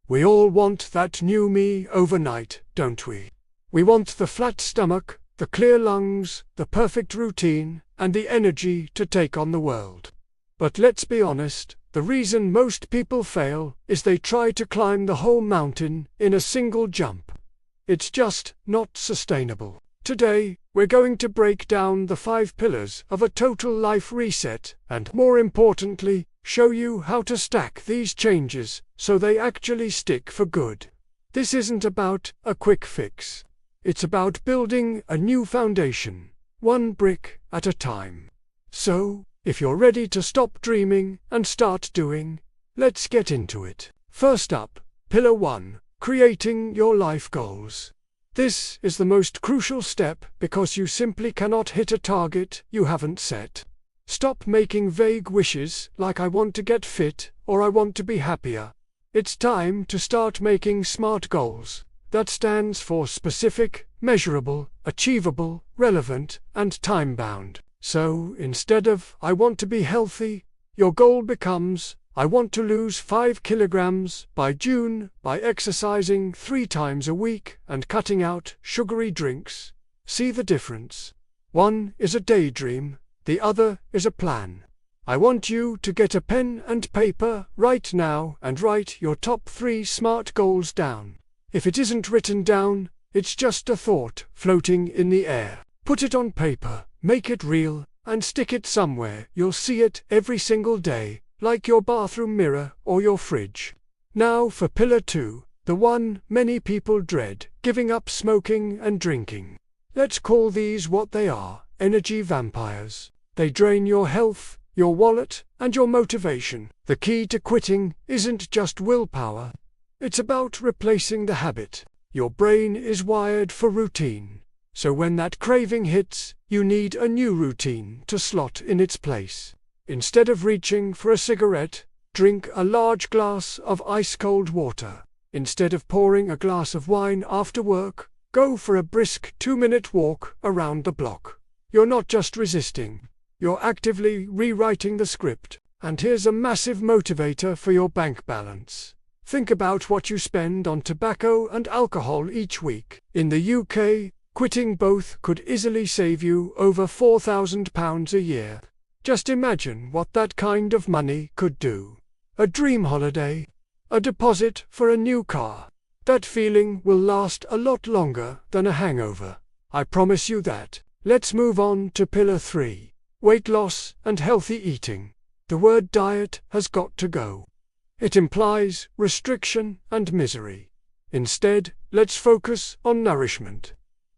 We all want that new me overnight, don't we? We want the flat stomach, the clear lungs, the perfect routine, and the energy to take on the world. But let's be honest, the reason most people fail is they try to climb the whole mountain in a single jump. It's just not sustainable. Today, we're going to break down the 5 pillars of a total life reset and, more importantly, show you how to stack these changes so they actually stick for good. This isn't about a quick fix. It's about building a new foundation, one brick at a time. So, if you're ready to stop dreaming and start doing, let's get into it. First up, Pillar 1, creating your life goals. This is the most crucial step because you simply cannot hit a target you haven't set. Stop making vague wishes like I want to get fit or I want to be happier. It's time to start making SMART goals. That stands for specific, measurable, achievable, relevant, and time-bound. So, instead of I want to be healthy, your goal becomes I want to lose 5 kilograms by June by exercising 3 times a week and cutting out sugary drinks. See the difference? One is a daydream, the other is a plan. I want you to get a pen and paper right now and write your top 3 SMART goals down. If it isn't written down, it's just a thought floating in the air. Put it on paper, make it real, and stick it somewhere you'll see it every single day, like your bathroom mirror or your fridge. Now for Pillar 2, the one many people dread, giving up smoking and drinking. Let's call these what they are, energy vampires. They drain your health, your wallet, and your motivation. The key to quitting isn't just willpower. It's about replacing the habit. Your brain is wired for routine. So when that craving hits, you need a new routine to slot in its place. Instead of reaching for a cigarette, drink a large glass of ice-cold water. Instead of pouring a glass of wine after work, go for a brisk 2-minute walk around the block. You're not just resisting. You're actively rewriting the script. And here's a massive motivator for your bank balance. Think about what you spend on tobacco and alcohol each week. In the UK, quitting both could easily save you over £4,000 a year. Just imagine what that kind of money could do. A dream holiday, a deposit for a new car. That feeling will last a lot longer than a hangover. I promise you that. Let's move on to Pillar 3, weight loss and healthy eating. The word diet has got to go. It implies restriction and misery. Instead, let's focus on nourishment.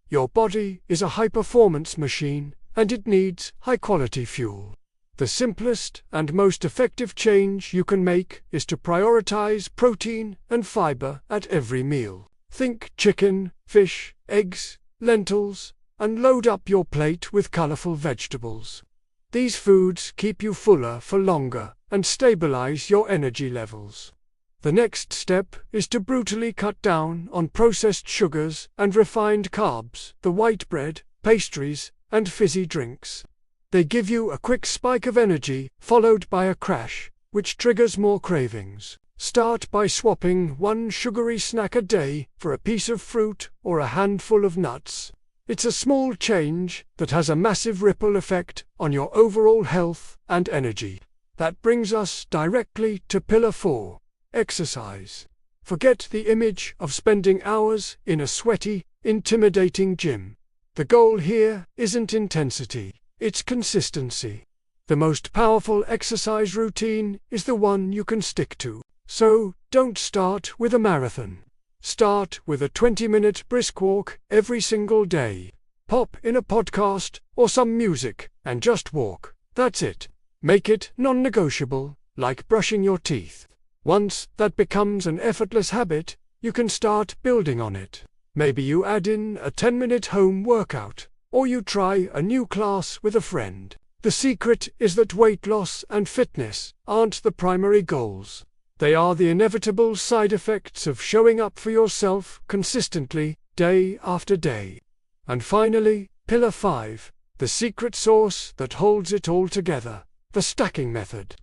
Your body is a high-performance machine, and it needs high-quality fuel. The simplest and most effective change you can make is to prioritize protein and fiber at every meal. Think chicken, fish, eggs, lentils, and load up your plate with colorful vegetables. These foods keep you fuller for longer and stabilize your energy levels. The next step is to brutally cut down on processed sugars and refined carbs, the white bread, pastries, and fizzy drinks. They give you a quick spike of energy, followed by a crash, which triggers more cravings. Start by swapping one sugary snack a day for a piece of fruit or a handful of nuts. It's a small change that has a massive ripple effect on your overall health and energy. That brings us directly to Pillar 4, exercise. Forget the image of spending hours in a sweaty, intimidating gym. The goal here isn't intensity, it's consistency. The most powerful exercise routine is the one you can stick to. So, don't start with a marathon. Start with a 20-minute brisk walk every single day. Pop in a podcast or some music and just walk. That's it. Make it non-negotiable, like brushing your teeth. Once that becomes an effortless habit, you can start building on it. Maybe you add in a 10-minute home workout, or you try a new class with a friend. The secret is that weight loss and fitness aren't the primary goals. They are the inevitable side effects of showing up for yourself consistently, day after day. And finally, Pillar 5, the secret sauce that holds it all together, the stacking method.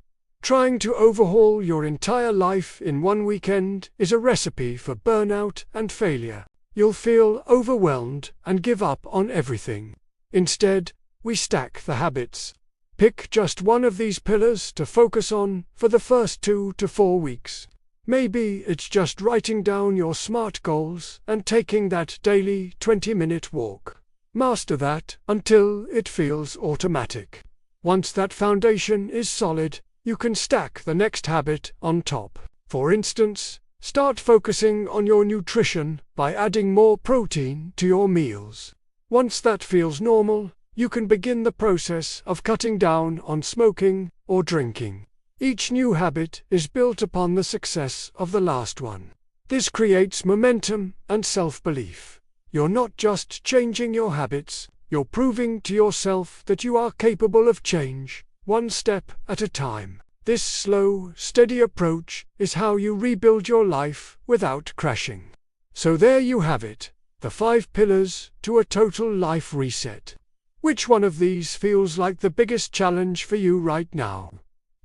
Trying to overhaul your entire life in one weekend is a recipe for burnout and failure. You'll feel overwhelmed and give up on everything. Instead, we stack the habits. Pick just one of these pillars to focus on for the first 2 to 4 weeks. Maybe it's just writing down your SMART goals and taking that daily 20-minute walk. Master that until it feels automatic. Once that foundation is solid, you can stack the next habit on top. For instance, start focusing on your nutrition by adding more protein to your meals. Once that feels normal, you can begin the process of cutting down on smoking or drinking. Each new habit is built upon the success of the last one. This creates momentum and self-belief. You're not just changing your habits, you're proving to yourself that you are capable of change, one step at a time. This slow, steady approach is how you rebuild your life without crashing. So there you have it, the 5 pillars to a total life reset. Which one of these feels like the biggest challenge for you right now?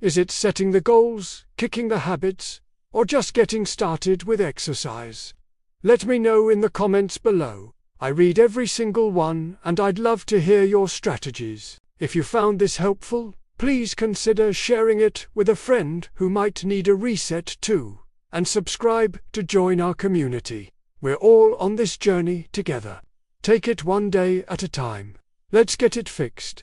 Is it setting the goals, kicking the habits, or just getting started with exercise? Let me know in the comments below. I read every single one and I'd love to hear your strategies. If you found this helpful, please consider sharing it with a friend who might need a reset too, and subscribe to join our community. We're all on this journey together. Take it one day at a time. Let's get it fixed.